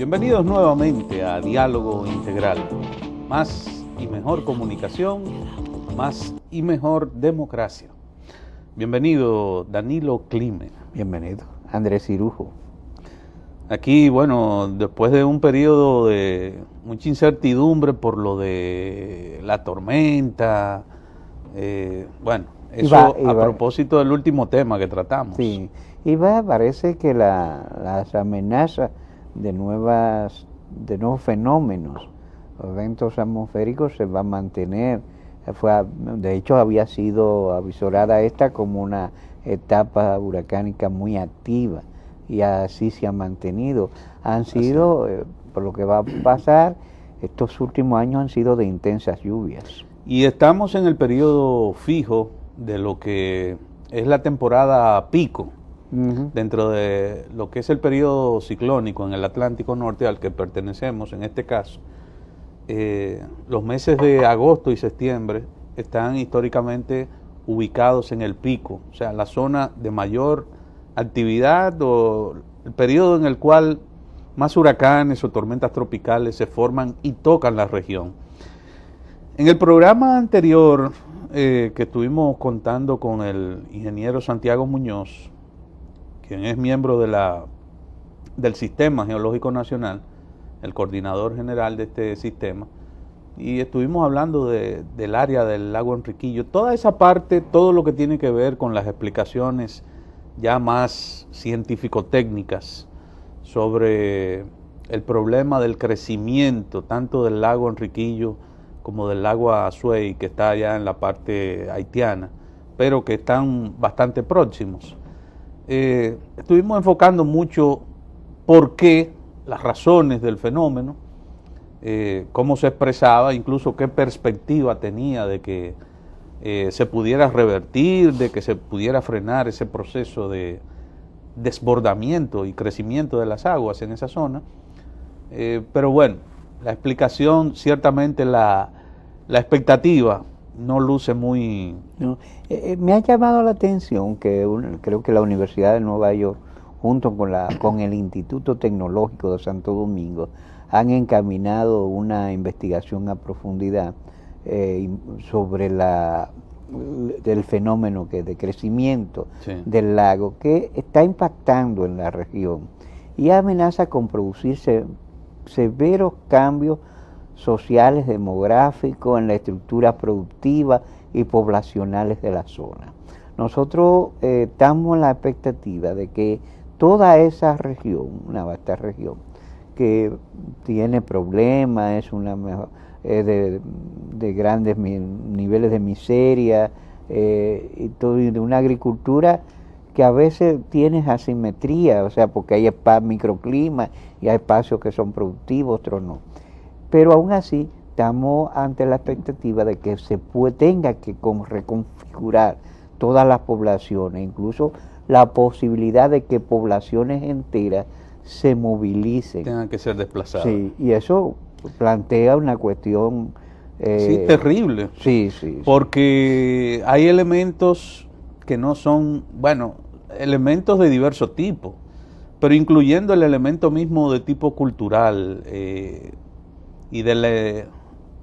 Bienvenidos nuevamente a Diálogo Integral. Más y mejor comunicación, más y mejor democracia. Bienvenido, Danilo Climen. Bienvenido, Andrés Cirujo. Aquí, bueno, después de un periodo de mucha incertidumbre por lo de la tormenta, a propósito del último tema que tratamos. Sí, parece que las amenazas de nuevos fenómenos, eventos atmosféricos se van a mantener. De hecho, había sido avisorada esta como una etapa huracánica muy activa y así se ha mantenido. Por lo que va a pasar, estos últimos años han sido de intensas lluvias. Y estamos en el periodo fijo de lo que es la temporada pico, dentro de lo que es el periodo ciclónico en el Atlántico Norte al que pertenecemos en este caso. Los meses de agosto y septiembre están históricamente ubicados en el pico, o sea, la zona de mayor actividad o el periodo en el cual más huracanes o tormentas tropicales se forman y tocan la región. En el programa anterior que estuvimos contando con el ingeniero Santiago Muñoz, quien es miembro del Sistema Geológico Nacional, el coordinador general de este sistema, y estuvimos hablando del área del lago Enriquillo, toda esa parte, todo lo que tiene que ver con las explicaciones ya más científico-técnicas sobre el problema del crecimiento tanto del lago Enriquillo como del lago Azuay, que está allá en la parte haitiana, pero que están bastante próximos. Estuvimos enfocando mucho por qué, las razones del fenómeno, cómo se expresaba, incluso qué perspectiva tenía de que se pudiera revertir, de que se pudiera frenar ese proceso de desbordamiento y crecimiento de las aguas en esa zona. Pero bueno, la explicación, ciertamente la expectativa no luce muy... No, me ha llamado la atención que creo que la Universidad de Nueva York, junto con el Instituto Tecnológico de Santo Domingo, han encaminado una investigación a profundidad sobre del fenómeno de crecimiento del lago que está impactando en la región y amenaza con producirse severos cambios sociales, demográficos, en la estructura productiva y poblacionales de la zona. Nosotros estamos en la expectativa de que toda esa región, una vasta región, que tiene problemas, es una de grandes niveles de miseria y de una agricultura que a veces tiene asimetría, o sea, porque hay microclimas y hay espacios que son productivos, otros no. Pero aún así estamos ante la expectativa de que tenga que reconfigurar todas las poblaciones, incluso la posibilidad de que poblaciones enteras se movilicen. Tengan que ser desplazadas. Sí, y eso plantea una cuestión... sí, terrible. Sí, sí. Porque hay elementos que no son, elementos de diverso tipo, pero incluyendo el elemento mismo de tipo cultural y de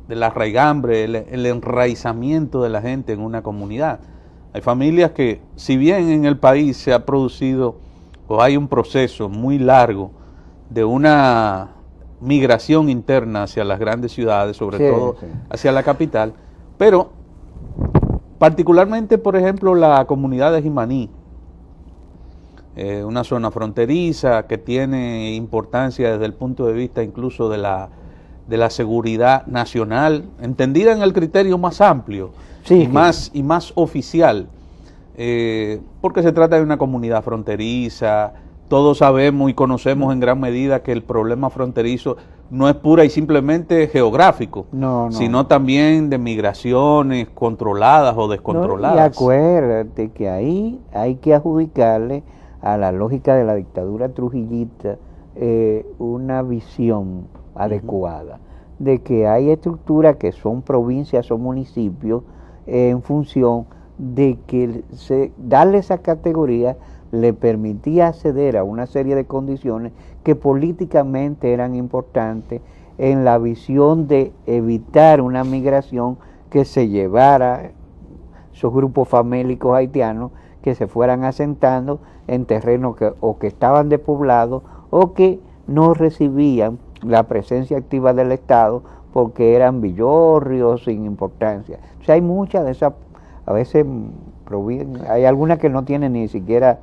la raigambre, el enraizamiento de la gente en una comunidad. Hay familias que, si bien en el país se ha producido o hay un proceso muy largo de una migración interna hacia las grandes ciudades, sobre todo hacia la capital, pero particularmente, por ejemplo, la comunidad de Jimaní, una zona fronteriza que tiene importancia desde el punto de vista incluso de la seguridad nacional, entendida en el criterio más amplio y más oficial, porque se trata de una comunidad fronteriza. Todos sabemos y conocemos en gran medida que el problema fronterizo no es pura y simplemente geográfico, sino también de migraciones controladas o descontroladas. Y acuérdate que ahí hay que adjudicarle a la lógica de la dictadura trujillista una visión adecuada de que hay estructuras que son provincias o municipios en función de que darle esa categoría le permitía acceder a una serie de condiciones que políticamente eran importantes en la visión de evitar una migración que se llevara esos grupos famélicos haitianos que se fueran asentando en terrenos que o que estaban despoblados o que no recibían la presencia activa del Estado porque eran villorrios sin importancia. O sea, hay muchas de esas, a veces hay algunas que no tienen ni siquiera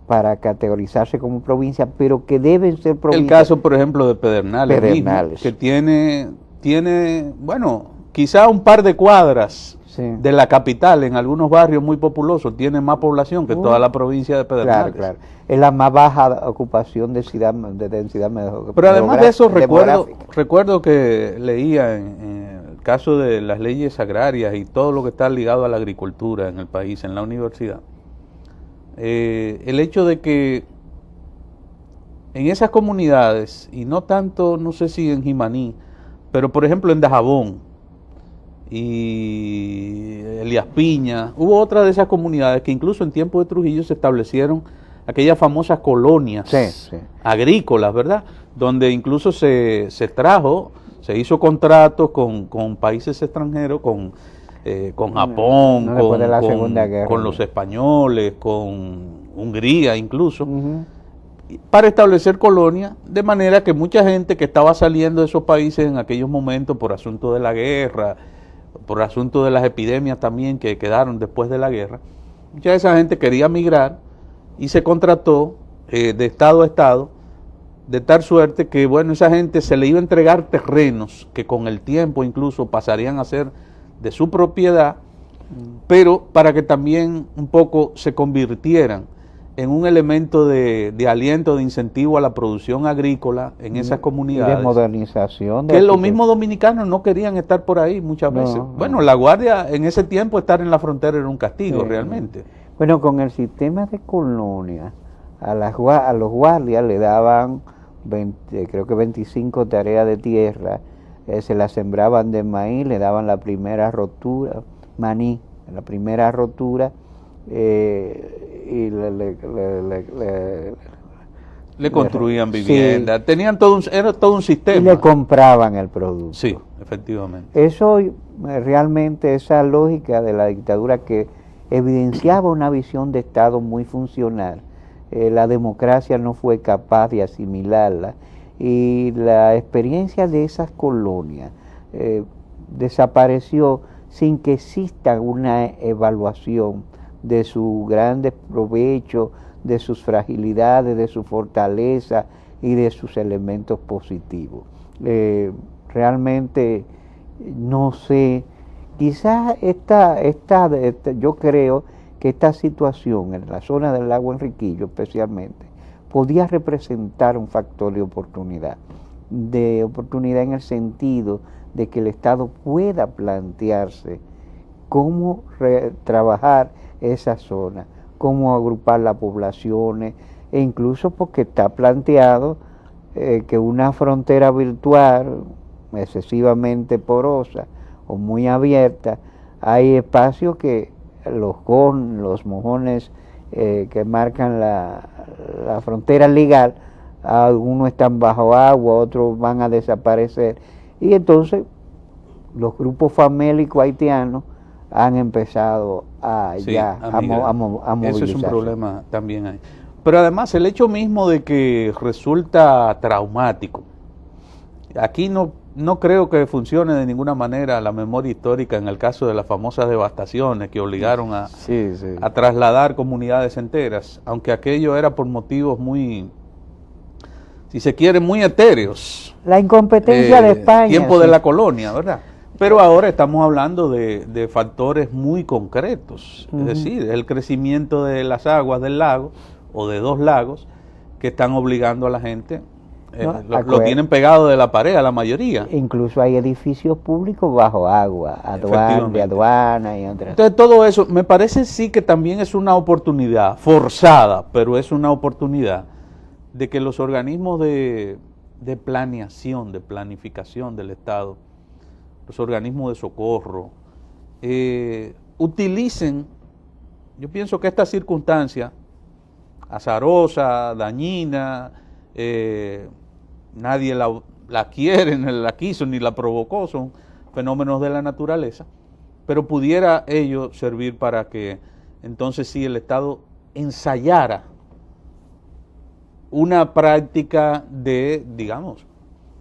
para categorizarse como provincia, pero que deben ser provincias. El caso, por ejemplo, de Pedernales, mismo, que tiene, bueno, quizá un par de cuadras de la capital, en algunos barrios muy populosos, tiene más población que toda la provincia de Pedernales. Claro, claro. Es la más baja ocupación de densidad Pero además de eso, recuerdo que leía en el caso de las leyes agrarias y todo lo que está ligado a la agricultura en el país, en la universidad, el hecho de que en esas comunidades, y no tanto, no sé si en Jimaní, pero por ejemplo en Dajabón y Elías Piña, hubo otra de esas comunidades que incluso en tiempo de Trujillo se establecieron aquellas famosas colonias agrícolas, ¿verdad? Donde incluso se hizo contratos con países extranjeros, con Japón, con los españoles, con Hungría incluso, para establecer colonias, de manera que mucha gente que estaba saliendo de esos países en aquellos momentos por asunto de la guerra, por asunto de las epidemias también que quedaron después de la guerra, mucha de esa gente quería migrar y se contrató de estado a estado, de tal suerte que, bueno, esa gente se le iba a entregar terrenos que con el tiempo incluso pasarían a ser de su propiedad, pero para que también un poco se convirtieran en un elemento de aliento, de incentivo a la producción agrícola en esas comunidades. Y de modernización. Que los mismos dominicanos no querían estar por ahí muchas veces. Bueno, la guardia en ese tiempo, estar en la frontera era un castigo realmente. Bueno, con el sistema de colonia, a los guardias le daban creo que 25 tareas de tierra, se las sembraban de maíz, le daban la primera rotura, maní, la primera rotura, y le construían vivienda, tenían era todo un sistema. Y le compraban el producto. Sí, efectivamente. Eso realmente, esa lógica de la dictadura que evidenciaba una visión de Estado muy funcional, la democracia no fue capaz de asimilarla y la experiencia de esas colonias desapareció sin que exista una evaluación de sus grandes provechos, de sus fragilidades, de su fortaleza y de sus elementos positivos. Realmente no sé, quizás yo creo que esta situación en la zona del lago Enriquillo especialmente podía representar un factor de oportunidad en el sentido de que el Estado pueda plantearse cómo trabajar esa zona, cómo agrupar las poblaciones, e incluso porque está planteado que una frontera virtual excesivamente porosa o muy abierta, hay espacios que los mojones que marcan la frontera legal, algunos están bajo agua, otros van a desaparecer, y entonces los grupos famélicos haitianos han empezado a movilizarse. Eso es un problema también ahí. Pero además el hecho mismo de que resulta traumático, aquí no creo que funcione de ninguna manera la memoria histórica en el caso de las famosas devastaciones que obligaron a trasladar comunidades enteras, aunque aquello era por motivos muy, si se quiere, muy etéreos. La incompetencia de España. Tiempo de la colonia, ¿verdad? Pero ahora estamos hablando de factores muy concretos, es decir, el crecimiento de las aguas del lago o de dos lagos que están obligando a la gente. Lo tienen pegado de la pared a la mayoría. Incluso hay edificios públicos bajo agua, de aduana y otras. Entonces todo eso me parece sí que también es una oportunidad forzada, pero es una oportunidad de que los organismos de planeación, de planificación del Estado, los organismos de socorro, utilicen, yo pienso que esta circunstancia azarosa, dañina, nadie la quiere, ni la quiso, ni la provocó, son fenómenos de la naturaleza, pero pudiera ello servir para que entonces sí el Estado ensayara una práctica de, digamos,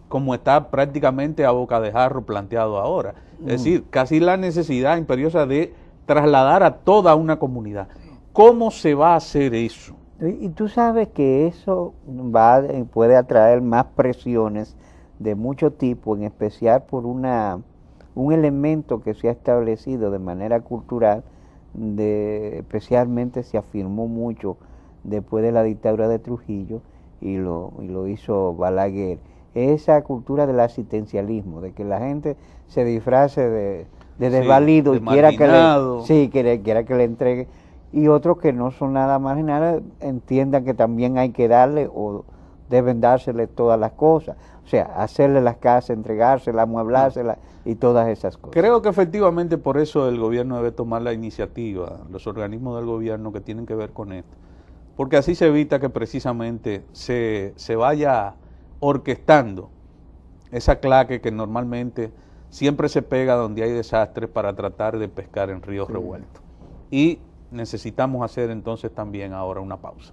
como está prácticamente a boca de jarro planteado ahora. Es decir, casi la necesidad imperiosa de trasladar a toda una comunidad. ¿Cómo se va a hacer eso? Y tú sabes que eso puede atraer más presiones de mucho tipo, en especial por un elemento que se ha establecido de manera cultural, especialmente se afirmó mucho después de la dictadura de Trujillo y lo hizo Balaguer, esa cultura del asistencialismo, de que la gente se disfrace de desvalido y quiera que le entregue, y otros que no son nada marginales entiendan que también hay que darle o deben dársele todas las cosas, o sea, hacerle las casas, entregárselas, amueblárselas y todas esas cosas. Creo que efectivamente por eso el gobierno debe tomar la iniciativa, los organismos del gobierno que tienen que ver con esto, porque así se evita que precisamente se vaya orquestando esa claque que normalmente siempre se pega donde hay desastres para tratar de pescar en ríos revueltos. Y necesitamos hacer entonces también ahora una pausa.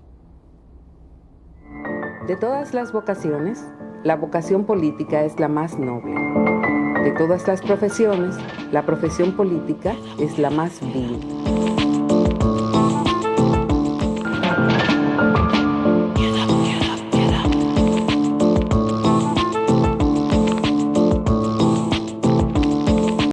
De todas las vocaciones, la vocación política es la más noble. De todas las profesiones, la profesión política es la más vil.